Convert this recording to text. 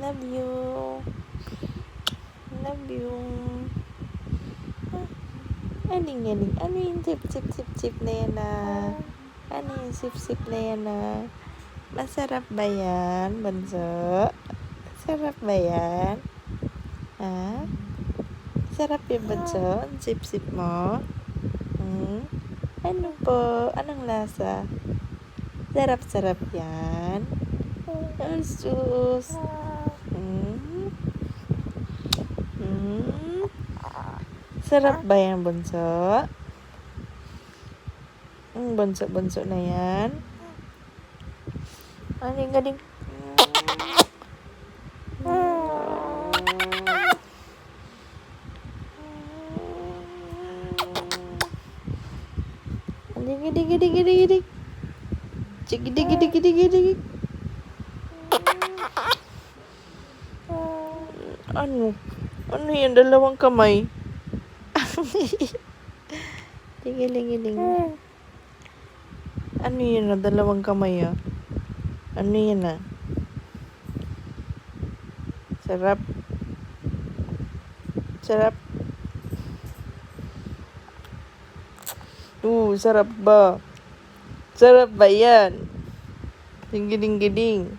Love you. Love you. Aning. Ano yung sip na yan Ano yung sip na yan Masarap ba yan, bunso? Sarap ba yan? Ha? Sarap yung bunso? Sip mo? Ano po? Anong lasa? Sarap yan? Sus. Sarap ba yan, bunso? Bunso na yan? Galing. Gidig. Gidig. Ano yan? Dalawang kamay. Giling. Ano yan dalawang kamay Ano yan Sarap. Sarap ba? Sarap ba yan? Giling.